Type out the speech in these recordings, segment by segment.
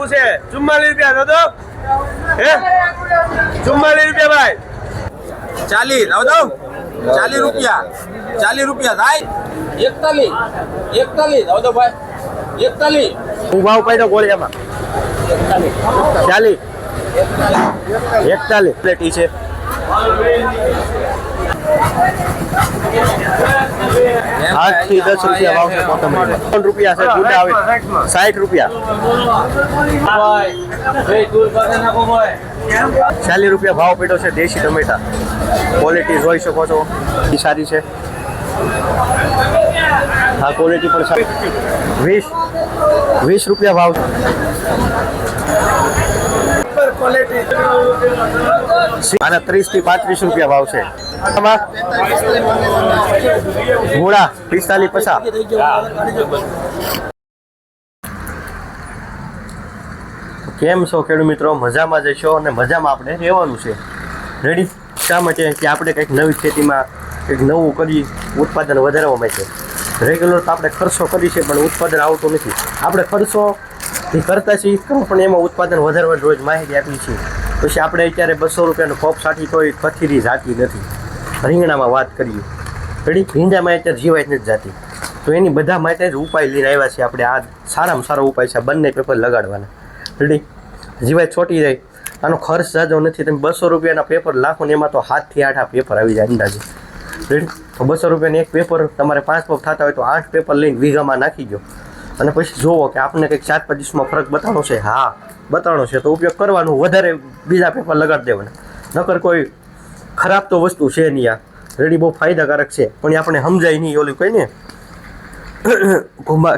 લેવું છે 44 રૂપિયા દાદો હે 44 રૂપિયા ભાઈ 40 આવ દો 40 રૂપિયા 40 રૂપિયા થાય 41 આવ દો ભાઈ 41 હું ભાવ પાડ્યો ગોળિયામાં 40 41 પ્લેટી છે 8 થી 10 રૂપિયા ભાવ છે કોથમરીમાં 3 રૂપિયા છે ગુડા આવે 60 રૂપિયા 40 રૂપિયા ભાવ પડ્યો છે દેશી ટમેટા ક્વોલિટી જોઈ શકો છો એ સારી છે હા ક્વોલિટી પણ સારી 20 રૂપિયા ભાવ આના 30 થી 35 રૂપિયા ભાવ છે મૂળા 45 કેમ છો ખેડૂત મિત્રો મજામાં જશો અને મજામાં આપણે રહેવાનું છે રેડી શા માટે કે આપણે કંઈક નવી ખેતીમાં કંઈક નવું કરી ઉત્પાદન વધારવા માટે રેગ્યુલર તો આપણે ખર્ચો કરી છે પણ ઉત્પાદન આવતું નથી આપણે ખર્ચો કરતા છીએ પણ એમાં ઉત્પાદન વધારવા રોજ માહિતી આપી છીએ પછી આપણે અત્યારે 200 રૂપિયાનો પપ સાટી તોય કથીરી જાતી નથી રીંગણામાં વાત કરીએ રેડી ભીંડામાં અત્યારે જીવાય નથી જાતી તો એની બધા માટે જ ઉપાય લઈને આવ્યા છીએ આપણે આ સારામાં સારો ઉપાય છે બંને પેપર લગાડવાના રેડી જીવાય છોટી જાય આનો ખર્ચ જાજો નથી તમે 200 રૂપિયાના પેપર લાખો ને એમાં તો 7 થી 8 પેપર આવી જાય અંદાજે રેડી તો 200 રૂપિયાનું એક પેપર તમારે 5 પગ થતા હોય તો 8 પેપર લઈને વીઘામાં નાખી દો અને પછી જોવો કે આપણે કંઈક 4-5 ફરક બતાવવાનો છે હા બતાવવાનો છે તો ઉપયોગ કરવાનું વધારે બીજા પેપર લગાડી દેવાના નકર કોઈ ખરાબ તો વસ્તુ છે નહીં આ રેડી બહુ ફાયદાકારક છે પણ એ આપણે સમજાય નહીં ઓલું કઈ ને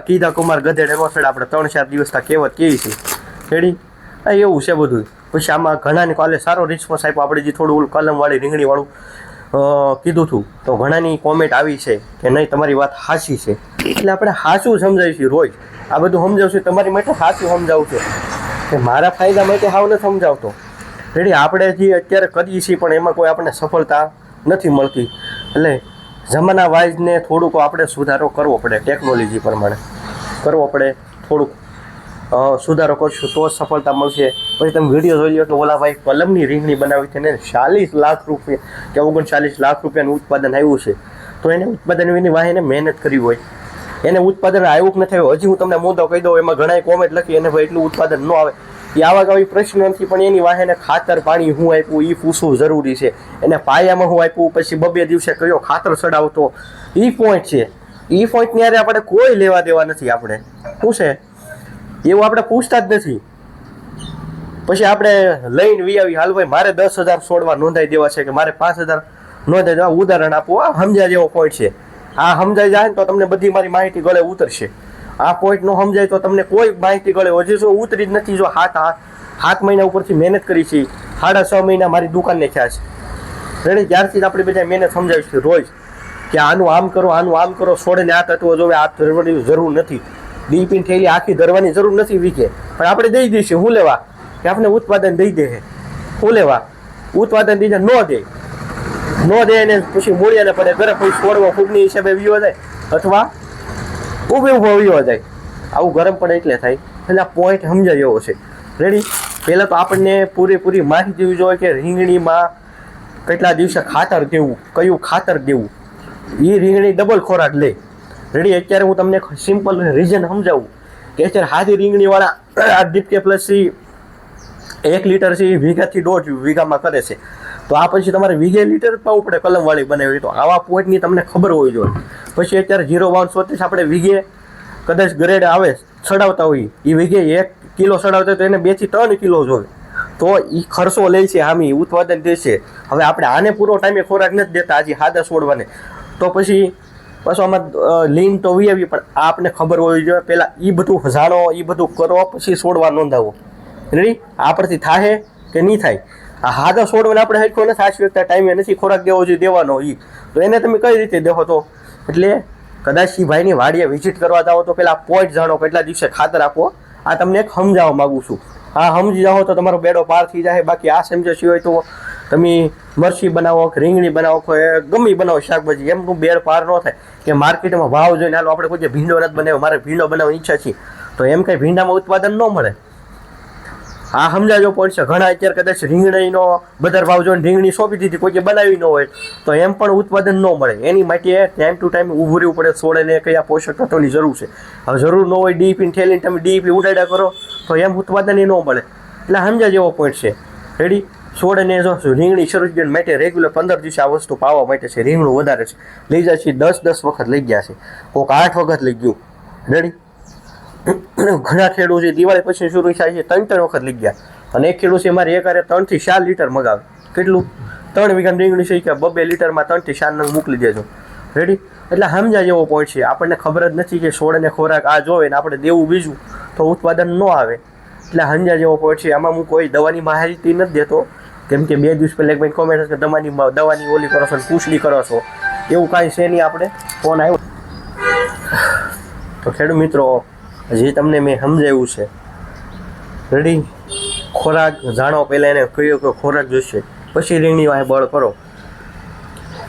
કીધા કુમાર ગધેડ એનો સાઈડ આપણે 3-4 દિવસના કહેવત કેવી છે રેડી આ એવું છે બધું પછી આમાં ઘણાની કાલે સારો રિસ્પોન્સ આપ્યો આપણે જે થોડું ઓલું કલમવાળી રીંગણીવાળું કીધું હતું તો ઘણાની કોમેન્ટ આવી છે કે નહીં તમારી વાત હાચી છે એટલે આપણે હાચું સમજાવીશું રોજ આ બધું સમજાવશું તમારી માટે હાચું સમજાવું છે કે મારા ફાયદા માટે હાવ નથી સમજાવતો રેડી આપણે જે અત્યારે કરીએ છીએ પણ એમાં કોઈ આપણને સફળતા નથી મળતી એટલે જમાના વાઇઝને થોડુંક આપણે સુધારો કરવો પડે ટેકનોલોજી પ્રમાણે કરવો પડે થોડુંક સુધારો કરશું તો જ સફળતા મળશે પછી તમે વિડીયો જોઈ લો કે ઓલા ભાઈ કલમની રીંગણી બનાવી છે ને 40 લાખ રૂપિયા કે 39 લાખ રૂપિયાનું ઉત્પાદન આવ્યું છે તો એને ઉત્પાદન એની વાહ એને મહેનત કરી હોય એને ઉત્પાદન આવ્યું કે નથી આવ્યું હજી હું તમને મુદ્દો કહી દઉં એમાં ઘણા કોમેન્ટ લખી એને ભાઈ એટલું ઉત્પાદન ન આવે એ આવા કોઈ પ્રશ્ન નથી પણ એની વાહ એને ખાતર પાણી શું આપ્યું એ પૂછવું જરૂરી છે એને પાયામાં શું આપ્યું પછી 2 દિવસે કયો ખાતર ચડાવતો એ પોઈન્ટ છે એ પોઈન્ટની યારે આપણે કોઈ લેવા દેવા નથી આપણે શું છે એવું આપણે પૂછતા જ નથી પછી આપણે લઈને વી આવી હાલ ભાઈ મારે 10,000 છોડવા નોંધાઈ દેવા છે કે મારે 5,000 નોંધાઈ દેવા ઉદાહરણ આપવું આ સમજ્યા જેવો પોઈન્ટ છે આ સમજાઈ જાય ને તો તમને બધી મારી માહિતી ગળે ઉતરશે આ પોઈન્ટ ન સમજાય તો તમને કોઈ માહિતી ગળે હજી શું ઉતરી જ નથી જો 7 મહિના ઉપરથી મહેનત કરી છે 6.5 મહિના મારી દુકાનને થયા છે રેડી ત્યારથી જ આપણે બધા મહેનત સમજાવીશું રોજ કે આનું આમ કરો છોડને આ તત્વો જોવે આ ધરવાની જરૂર નથી ડીપીન થયેલી આખી ધરવાની જરૂર નથી વીકે પણ આપણે દઈ દઈશું શું લેવા કે આપણે ઉત્પાદન દઈ દે શું લેવા ઉત્પાદન દીધે ન દે ને પછી મૂળિયાને પડે ઘરે પછી છોડવા ફૂગની હિસાબે વીવો જાય અથવા ઊભો વીવો જાય આવું ગરમ પડે એટલે થાય એટલે આ પોઈન્ટ સમજાય એવો છે રેડી પહેલાં તો આપણને પૂરેપૂરી માહિતી દેવી જોઈએ કે રીંગણીમાં કેટલા દિવસે ખાતર દેવું કયું ખાતર દેવું એ રીંગણી ડબલ ખોરાક લે રેડી અત્યારે હું તમને સિમ્પલ રીઝન સમજાવું કે અત્યારે હાથી રીંગણીવાળા આ ડીપકે પ્લસ 1 લીટર છે એ વીઘાથી 1.5 વીઘામાં કરે છે તો આ પછી તમારે વીઘે લીટર પાવું પડે કલમવાળી બનાવી તો આવા પોઈન્ટની તમને ખબર હોવી જોઈએ પછી અત્યારે 0.34 આપણે વીઘે કદાચ ગ્રેડ આવે ચડાવતા હોઈએ એ વીઘે 1 કિલો ચડાવતા હોય તો એને 2 થી 3 કિલો જોઈએ તો એ ખર્ચો લે છે હામી ઉત્પાદન દેશે હવે આપણે આને પૂરો ટાઈમે ખોરાક નથી દેતા હજી હાદા છોડવાને તો પછી આમાં લીન તો વી પણ આપને ખબર હોવી જોઈએ પહેલાં એ બધું જાણો એ બધું કરો પછી છોડવા નોંધાવો રેડી આ પરથી થાય કે નહીં થાય આ હાદા છોડવાને આપણે હરખો નથી સાચવી શકતા ટાઈમે નથી ખોરાક દેવો જોઈએ દેવાનો એ તો એને તમે કઈ રીતે દેવો તો એટલે કદાચ એ ભાઈની વાડીએ વિઝિટ કરવા જાઓ તો પહેલાં પોઈન્ટ જાણો કેટલા દિવસે ખાતર આપો આ તમને એક સમજાવવા માગું છું હા સમજી જાઓ તો તમારો બેડો પાર થઈ જાય બાકી આ સમજ્યા સિવાય તો તમે મરચી બનાવો કે રીંગણી બનાવો કે ગમે બનાવો શાકભાજી એમનું બેડ પાર ન થાય કે માર્કેટમાં ભાવ જોઈને હાલો આપણે કોઈ ભીંડો નથી બનાવ્યો મારે ભીંડો બનાવવાની ઈચ્છા છે તો એમ કંઈ ભીંડામાં ઉત્પાદન ન મળે આ સમજાજો પોઈન્ટ છે. ઘણા અત્યારે કદાચ રીંગણીનો બજાર ભાવ જોઈને રીંગણી સોંપી દીધી, કોઈ બનાવી ન હોય તો એમ પણ ઉત્પાદન ન મળે. એની માટે ટાઈમ ટુ ટાઈમ ઊભું રહેવું પડે. છોડને કયા પોષક તત્વોની જરૂર છે. હવે જરૂર ન હોય ડીપીને ઠેલીને તમે ડીપી ઉડાડ્યા કરો તો એમ ઉત્પાદન એ ન મળે. એટલે સમજા જેવો પોઈન્ટ છે. રેડી. છોડને જો રીંગણી શરૂ થઈ માટે રેગ્યુલર 15 દિવસે આ વસ્તુ પાવા માટે છે. રીંગણું વધારે છે, લઈ જાય છે 10 વખત લઈ ગયા છે, કોઈક 8 વખત લઈ ગયું. રેડી. ઘણા ખેડૂત છે દિવાળી પછી શરૂ થાય છે 3 વખત લઈ ગયા, અને એક ખેડૂત છે મારે એકારે 3 થી 4 લીટર મગાવે. કેટલું? 3 વીઘા રીંગણી છે કે 2 લીટરમાં 3 થી 4 નંગ મોકલી દેજો. રેડી. એટલે સમજા જેવો પોઈન્ટ છે. આપણને ખબર જ નથી કે છોડને ખોરાક આ જોવે ને આપણે દેવું બીજું તો ઉત્પાદન ન આવે. એટલે સમજા જેવો પોઈન્ટ છે. આમાં હું કોઈ દવાની માહિતી નથી દેતો, કેમ કે 2 દિવસ પહેલાં એક ભાઈ કોમેન્ટ કે દવાની ઓલી કરો છો, પૂછડી કરો છો, એવું કાંઈ છે નહીં. આપણે ફોન આવ્યો તો ખેડૂત મિત્રો જે તમને મેં સમજાવ્યું છે. રેડી. ખોરાક જાણો, પહેલાં એને કયો કે ખોરાક જોઈશે, પછી રીંગણી વાંહે બળ કરો.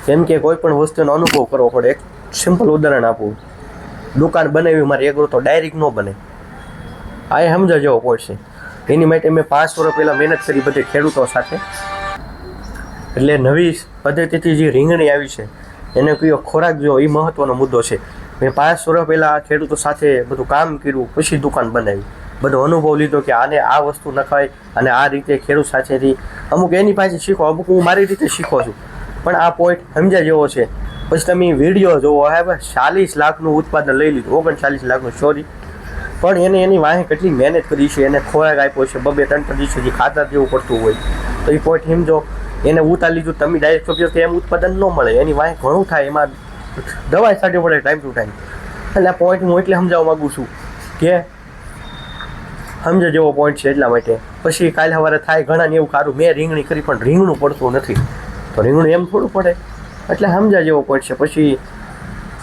કેમ કે કોઈ પણ વસ્તુનો અનુભવ કરવો પડે. એક સિમ્પલ ઉદાહરણ આપું. દુકાન બનાવી મારે એગ્રો તો ડાયરેક્ટ ન બને. આ એ સમજા જેવો પોઈન્ટ છે. એની માટે મેં 5 વર્ષ પહેલાં મહેનત કરી બધે ખેડૂતો સાથે. એટલે નવી પદ્ધતિથી જે રીંગણી આવી છે એને કયો ખોરાક જો એ મહત્ત્વનો મુદ્દો છે. મેં 5 વર્ષ પહેલાં ખેડૂતો સાથે બધું કામ કર્યું, પછી દુકાન બનાવી. બધો અનુભવ લીધો કે આને આ વસ્તુ નખાય અને આ રીતે ખેડૂત સાથેથી અમુક એની પાસે શીખો, અમુક હું મારી રીતે શીખો છું. પણ આ પોઈન્ટ સમજ્યા જેવો છે. પછી તમે વિડીયો જોવો, હવે 40 લાખનું ઉત્પાદન લઈ લીધું, 39 લાખનું, સોરી. પણ એને એની વાંહે કેટલી મહેનત કરી છે, એને ખોરાક આપ્યો છે 2-3 દિવસથી ખાતર જેવું પડતું હોય તો એ પોઈન્ટ સમજો. એને ઉતારી લીધું, તમે ડાયરેક્ટ સોંપ્યો તો એમ ઉત્પાદન ન મળે. એની વાંહે ઘણું થાય, એમાં દવા છાંટવી પડે ટાઈમ ટુ ટાઈમ. એટલે આ પોઈન્ટ હું એટલે સમજાવવા માગું છું કે સમજો જેવો પોઈન્ટ છે. એટલા માટે પછી કાલે સવારે થાય ઘણાને એવું સારું મેં રીંગણી કરી પણ રીંગણું પડતું નથી, તો રીંગણું એમ થોડું પડે. એટલે સમજા જેવો પોઈન્ટ છે. પછી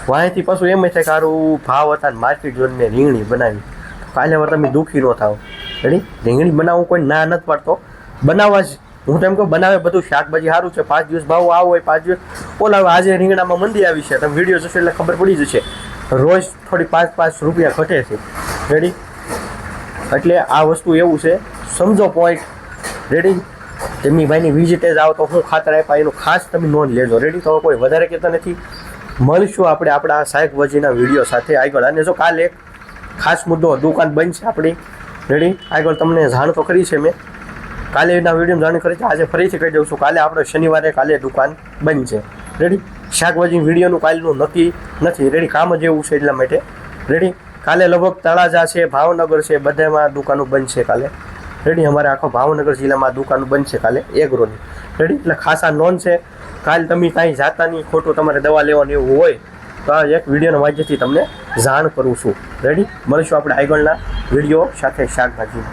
વાંહેથી પાછું એમ થાય કે સારું ભાવ હતા માર્કેટ જોઈને મેં રીંગણી બનાવી, કાલે હવે તમે દુઃખી ન થાવ. રેડી. રીંગણી બનાવવું કોઈ ના નથી પાડતો, બનાવવા જ. હું તો એમ કહું બનાવે બધું. શાકભાજી સારું છે, 5 દિવસ ભાવ આવો હોય, 5 દિવસ ઓલા. આજે રીંગણામાં મંદી આવી છે, તમે વિડીયો જોશો એટલે ખબર પડી જશે. રોજ થોડી 5 રૂપિયા ઘટે છે. રેડી. એટલે આ વસ્તુ એવું છે, સમજો પોઈન્ટ. રેડી. તેમની ભાઈની વિઝિટે જાઓ તો હું ખાતર આપ્યા એનું ખાસ તમે નોંધ લેજો. રેડી. તો કોઈ વધારે કહેતા નથી. મળીશું આપણે આપણા શાકભાજીના વિડીયો સાથે આગળ. અને જો કાલે એક ખાસ મુદ્દો, દુકાન બંધ છે આપણી. રેડી. આગળ તમને જાણ તો કરી છે મેં, કાલે એના વિડીયો જાણ કરી છે. આજે ફરીથી કહી દઉં છું, કાલે આપણે શનિવારે કાલે દુકાન બંધ છે. રેડી. શાકભાજી વિડીયોનું કાલનું નક્કી નથી. રેડી. કામ જ એવું છે એટલા માટે. રેડી. કાલે લગભગ તળાજા છે, ભાવનગર છે, બધામાં દુકાનો બંધ છે કાલે. રેડી. અમારે આખો ભાવનગર જિલ્લામાં દુકાનો બંધ છે કાલે એગ્રોની. રેડી. એટલે ખાસા નોંધ છે. કાલે તમે કાંઈ જાતા નહીં, ખોટું તમારે દવા લેવાની એવું હોય તો આ એક વિડીયોના માધ્યમથી તમને જાણ કરું છું. રેડી. મળીશું આપણે આગળના વિડીયો સાથે શાકભાજી.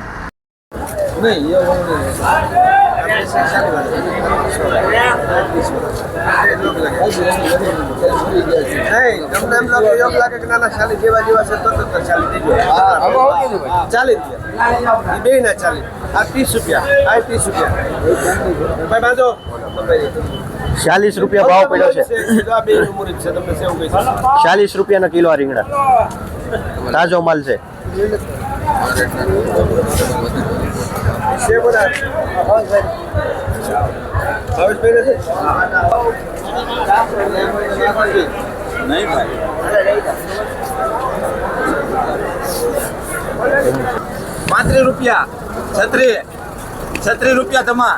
₹40 ભાવ પડ્યો છે. 40 રૂપિયાનો કિલો રીંગણા, તાજો માલ છે. નહીં ભાઈ. 35 રૂપિયા છત્રી. 36 રૂપિયા તમા.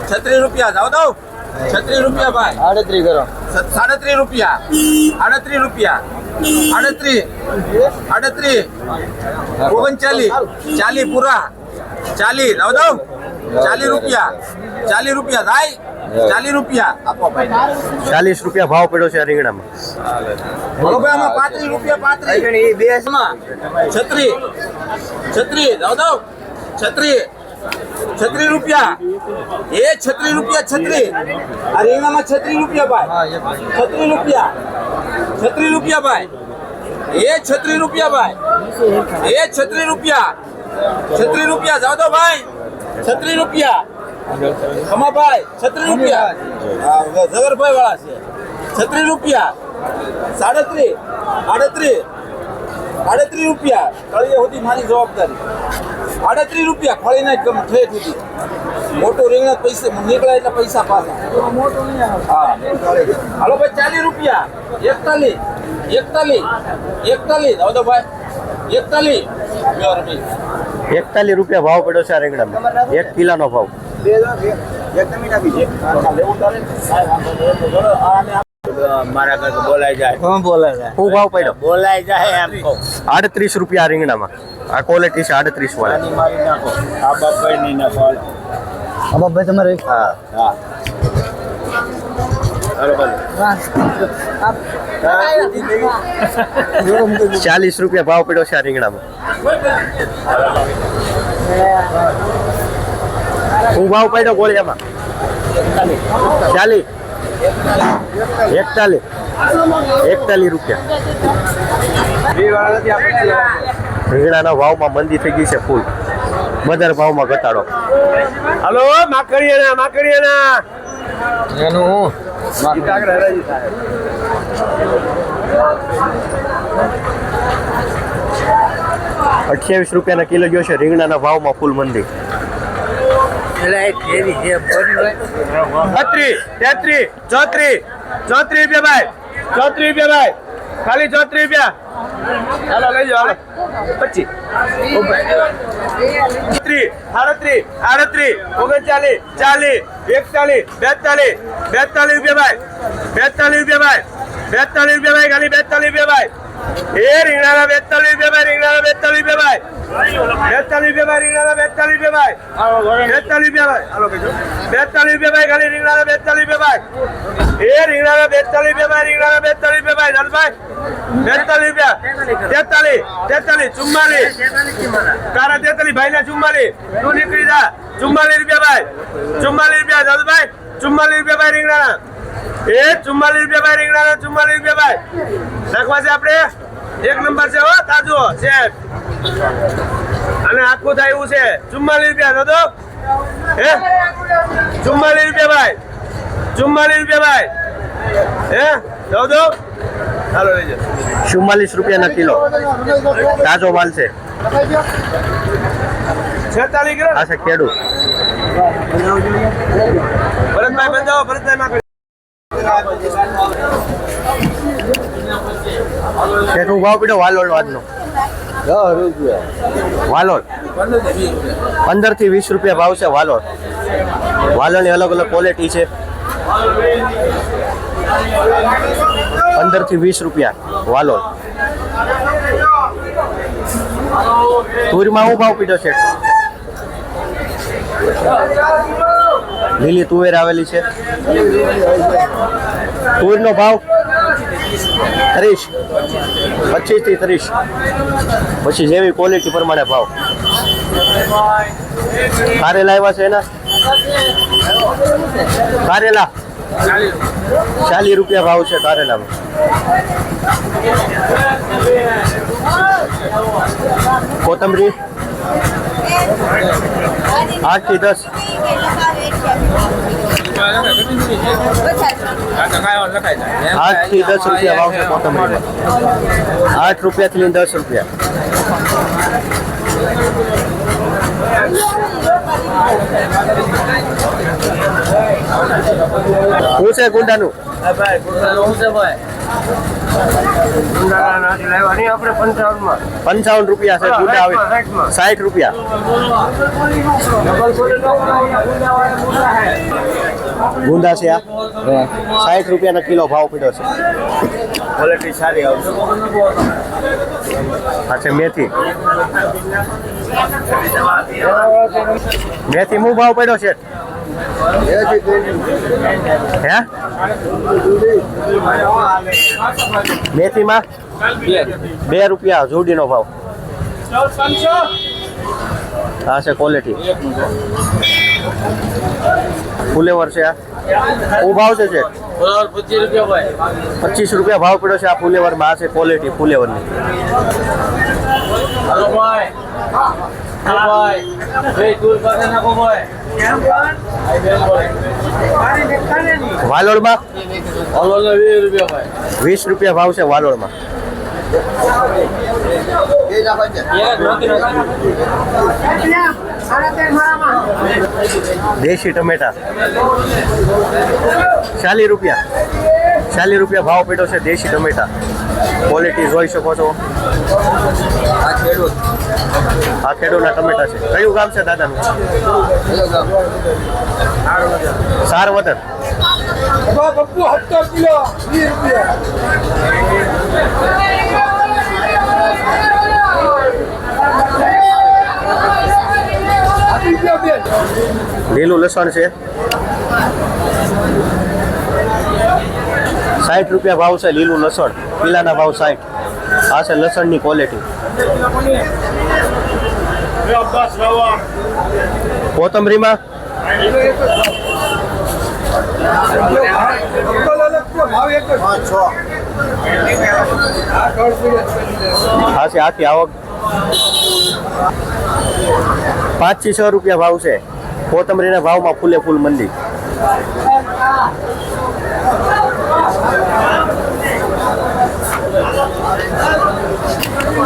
36 રૂપિયા જાઓ દો. 36 રૂપિયા ભાઈ. 38 કરો. 37 રૂપિયા. 38 રૂપિયા. 38 39 40 પૂરા. 40 જાઓ દો. 40 રૂપિયા. 40 રૂપિયા થાય. 40 રૂપિયા આપો ભાઈ. 40 રૂપિયા ભાવ પડ્યો છે આ રીંગણામાં. બોલો ભાઈ, આમાં 35 રૂપિયા. 35 છત્રી. છત્રી જાઓ દો. છત્રી. 36 રૂપિયા. એ 36 રૂપિયા. છત્રી. આ રીંગણામાં 36 રૂપિયા ભાઈ. 36 રૂપિયા. 36 રૂપિયા ભાઈ. એ 36 રૂપિયા ભાઈ. એ 36 રૂપિયા. 36 રૂપિયા જાઓ દો ભાઈ. 36 રૂપિયા. ખમા ભાઈ. 36 રૂપિયા. હા, ઝગરભાઈ વાળા છે. 36 રૂપિયા. 37 38 રૂપિયા. તળિયે સુધી મારી જવાબદારી. 38 રૂપિયા ફળીને ગમ ઠેઠ સુધી મોટું રીંગણ પૈસા નીકળે એટલે પૈસા પાછા હા હાલો ભાઈ 40 રૂપિયા 41 દાઉદભાઈ 41 41 રૂપિયા ભાવ પડ્યો છે આ રીંગણામાં 1 કિલોનો ભાવ મારા ઘર બોલાઈ જાય કોણ બોલાય જાય શું ભાવ પડ્યો બોલાઈ જાય એમ કહો 38 રૂપિયા આ રીંગણામાં આ ક્વોલિટી છે 38 વાળી મારી નાખો આ બાપાઈ નહીં નાખો આ બાપાઈ તમારે હા હા બરોબર 40 રૂપિયા ભાવ પડ્યો છે આ રીંગણામાં શું ભાવ પડ્યો ગોળિયામાં 40 41 રૂપિયા રીંગણાના ભાવમાં મંદી થઈ ગઈ છે ફૂલ બજાર ભાવમાં ઘટાડો હાલો માકડીયાના એનું 28 રૂપિયાના કિલો ગયો છે રીંગણાના ભાવમાં ફૂલ મંદી 33 33 રૂપિયા ભાઈ ખાલી 34 રૂપિયા હાલો લઈ જાઓ હાલો 25 38 39 40 42 રૂપિયા ભાઈ 42 રૂપિયા ખાલી 42 રૂપિયા ભાઈ એ રીંગણાના 42 રૂપિયા ભાઈ 42 રૂપિયા ભાઈ હાલો કીધું 42 રૂપિયા ભાઈ ખાલી રીંગણાના 42 રૂપિયા ભાઈ એ રીંગણાના 42 રૂપિયા ભાઈ દલભાઈ 42 રૂપિયા 43 તારા 43 ભાઈ ના 44 તું નીકળી જા 44 રૂપિયા ભાઈ 44 રૂપિયા દલભાઈ 44 રૂપિયા ભાઈ રીંગણાના એ 44 રૂપિયા ભાઈ રીંગણાના 44 રૂપિયા ભાઈ નાખવા છે આપણે 1 નંબર છે હો તાજો છે અને આખું થાય એવું છે 44 રૂપિયા દાદો હે 44 રૂપિયા ભાઈ 44 રૂપિયા ભાઈ હે દાદો હાલો લઈ જાઓ 44 રૂપિયાના કિલો તાજો માલ છે 46 કિલો આ છે ખેડૂત ભરતભાઈ બંધાવો ભરતભાઈ માં કેટલું ભાવ પીડો વાલોળ આજનો 10 રૂપિયા વાલોળ 15 થી 20 રૂપિયા ભાવ છે વાલોળ વાલોળની અલગ અલગ ક્વોલિટી છે 15 થી 20 રૂપિયા વાલોળ તુરમાં શું ભાવ પીડો છે લીલી તુવેર આવેલી છે તુરનો ભાવ 30 25 થી 30 પછી જેવી ક્વોલિટી પ્રમાણે ભાવ કારેલા આવ્યા છે એના કારેલા 40 રૂપિયા ભાવ છે કારેલામાં કોથમરી 8 થી 10 8 થી 10 રૂપિયા ભાવ છે કોથમરીમાં 8 રૂપિયાથી લઈને 10 રૂપિયા શું છે ગુંડાનું 55 રૂપિયા છે ગુંડા આવે 60 રૂપિયા ગુંદા છે આ 60 રૂપિયાના કિલો ભાવ પડ્યો છે ક્વોલિટી સારી આવશે આ છે મેથી મેથી શું ભાવ પડ્યો છે હે મેથીમાં 2 રૂપિયા જોડીનો ભાવ આ છે ક્વોલિટી ફુલેવર છે આ શું ભાવ છે 25 રૂપિયા ભાવ પડ્યો છે આ ફુલેવરમાં આ છે ક્વોલિટી ફુલેવરની વાલોળમાં 20 રૂપિયા ભાવ છે વાલોળમાં દેશી ટમેટા 40 રૂપિયા 40 રૂપિયા ભાવ પડ્યો છે દેશી ટમેટા. ક્વોલિટી જોઈ શકો છો. આ ખેડૂતના ટમેટા છે. કયું ગામ છે દાદાનું? સારવદર. લીલું લસણ છે 60 રૂપિયા ભાવ છે. લીલું લસણ કિલ્લાના ભાવ 60. આ છે લસણની ક્વોલિટી. કોથમરીમાં આ છે આખી આવક 5 થી 6 રૂપિયા ભાવ છે. કોથમરીના ભાવમાં ફૂલે ફૂલ મંદી.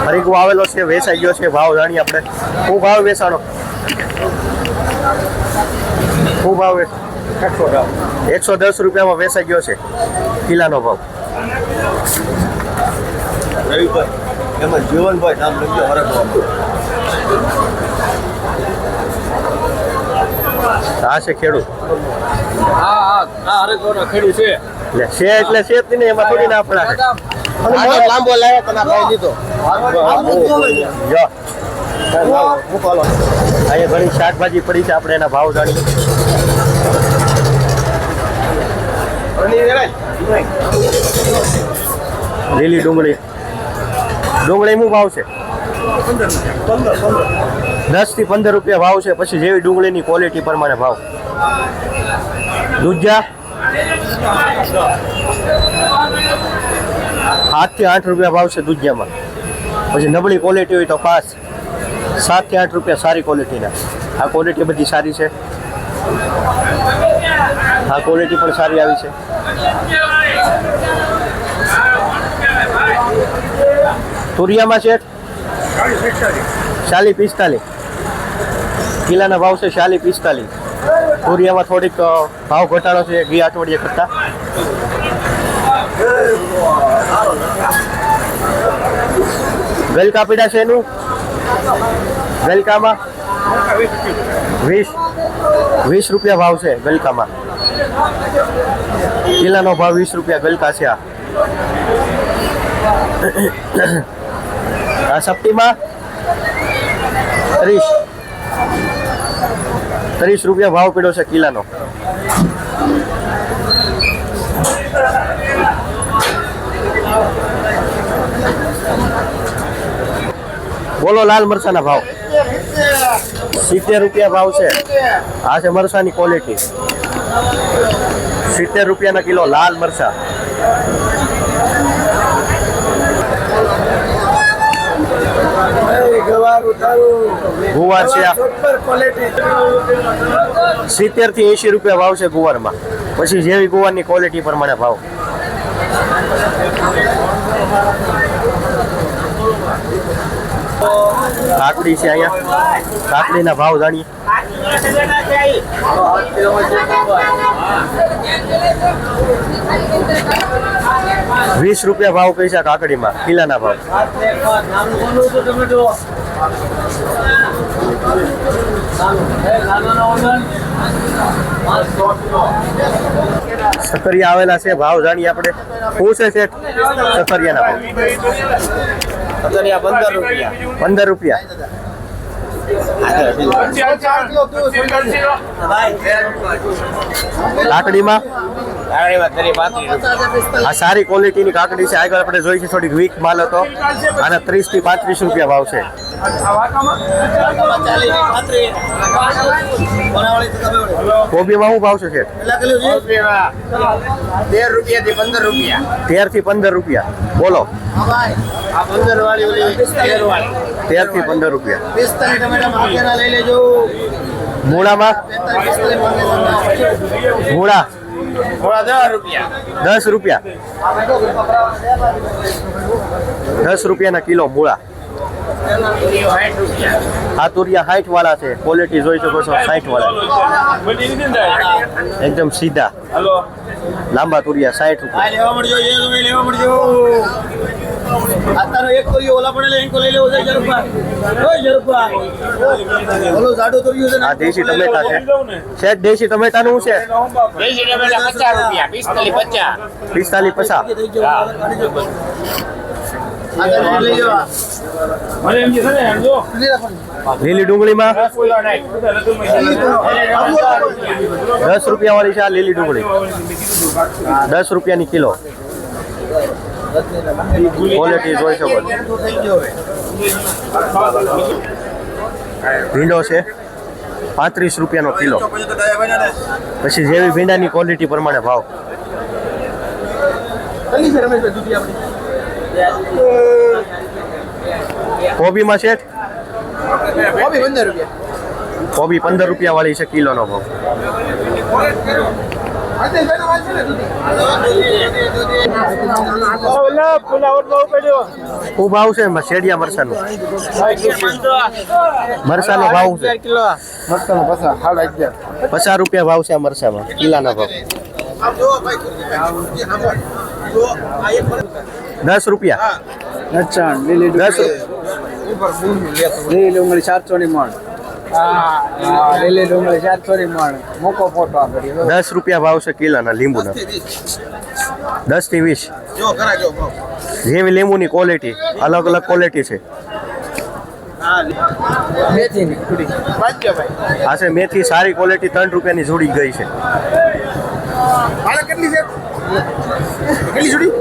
હરીગો આવેલો છે, વેચાઈ ગયો છે. ભાવ જાણીએ આપણે. શું ભાવ વેચાણો? શું ભાવ? 110 રૂપિયામાં વેચાઈ ગયો છે કિલ્લાનો ભાવ. એમાં જીવનભાઈ નામ લખજો હરકવા. આ છે ખેડૂત. ખેડૂત છે એટલે છે એટલે છે જ નહીં ને, એમાં થોડી ના આપણા છે. લાંબો લાવ્યો તો ના ભાઈ દીધો. જો અહીંયા ઘણી શાકભાજી પડી છે. આપણે એના ભાવ જાણીએ. લીલી ડુંગળી. ડુંગળી શું ભાવ છે? 10 થી 15 રૂપિયા ભાવ છે. પછી જેવી ડુંગળીની ક્વોલિટી પ્રમાણે ભાવ. દૂધિયા 7 થી 8 રૂપિયા ભાવ છે દૂધિયામાં. પછી નબળી ક્વોલિટી હોય તો 7 થી 8 રૂપિયા સારી ક્વોલિટીના. આ ક્વોલિટી બધી સારી છે. આ ક્વોલિટી પણ સારી આવી છે. તુરિયામાં છે 40-45 કિલ્લાના ભાવ છે. 40-45. તુરિયામાં થોડીક ભાવ ઘટાડો છે ગઈ અઠવાડિયે કરતા. ગલકા પીડા છે એનું. ગલકામાં 20 રૂપિયા ભાવ છે ગલકામાં. કિલ્લાનો ભાવ 20 રૂપિયા ગલકા છે. આ સપ્તીમાં 30 રૂપિયા ભાવ પીડ્યો છે કિલ્લાનો. બોલો લાલ મરચાના ભાવ 70 રૂપિયા ભાવ છે. આ છે મરચાની ક્વોલિટી. 70 રૂપિયાના કિલો લાલ મરચા. ગુવાર છે 70 થી 80 રૂપિયા ભાવ છે ગુવારમાં. પછી જેવી ગુવારની ક્વોલિટી પ્રમાણે ભાવ. કાકડી છે અહીંયા. કાકડીના ભાવ જાણીએ. 20 રૂપિયા ભાવ કહી છે કાકડીમાં કિલ્લાના ભાવ. સકરિયા આવેલા છે. ભાવ જાણીએ આપણે. શું છે શેઠ સકરિયાના ભાવ? 15 રૂપિયા. કાકડીમાં આ સારી ક્વોલિટીની કાકડી છે. આગળ આપણે જોઈ છે થોડીક વીક માલ હતો. આના 30 થી 35 રૂપિયા ભાવ છે. કોબીમાં શું ભાવ છે શેઠ? 13 થી 15 રૂપિયા. બોલો 13 થી 15 રૂપિયા. મૂળામાં મૂળા 10 રૂપિયા. 10 રૂપિયાના કિલો મૂળા. આ તુરિયા 60 વાળા છે, ક્વોલિટી જોઈ શકો છો 60 વાળા, એકદમ સીધા લાંબા તુરિયા 60 રૂપિયા. લેવા મળજો લેવા મળજો. આતાનો એક તોરિયો ઓલા પડેલે એન્કો લઈ લેવો છે જરપા. ઓય જરપા. ઓલો સાડો તોરિયો છે ને. આ દેશી ટમેટા છે શેઠ, દેશી ટમેટાનું શું છે? દેશી ટમેટા 50 રૂપિયા, 45 50. 45 50. આતાનો લઈ લેવા. લીલી ડુંગળીમાં 10 રૂપિયા વાળી છે આ લીલી ડુંગળી, 10 રૂપિયાની કિલો. ક્વોલિટી જોઈ શકો છો. ભીંડો છે 35 રૂપિયાનો કિલો. પછી જેવી ભીંડાની ક્વોલિટી પ્રમાણે ભાવ. કોબીમાં છે કોબી 15 રૂપિયા વાળી છે કિલોનો ભાવ. શું ભાવ છે શેડિયા મરસાનો? મરસાનો ભાવ છે 50 રૂપિયા ભાવ છે આ મરસામાં કિલાના ભાવ. 10 રૂપિયા. અચ્છા લીલી 10 લીલી ડુંગળી 700 ની મણ. લીલી ડુંગળી 700 ની મણ. મોકો ફોટો આપે 10 રૂપિયા ભાવ છે કિલાના લીંબુના. 10 થી 20. જેવી લીંબુની ક્વોલિટી અલગ અલગ ક્વોલિટી છે. આ છે મેથી, સારી ક્વોલિટી 3 રૂપિયાની જોડી ગઈ છે. કેટલી છે? કેટલી જોડી?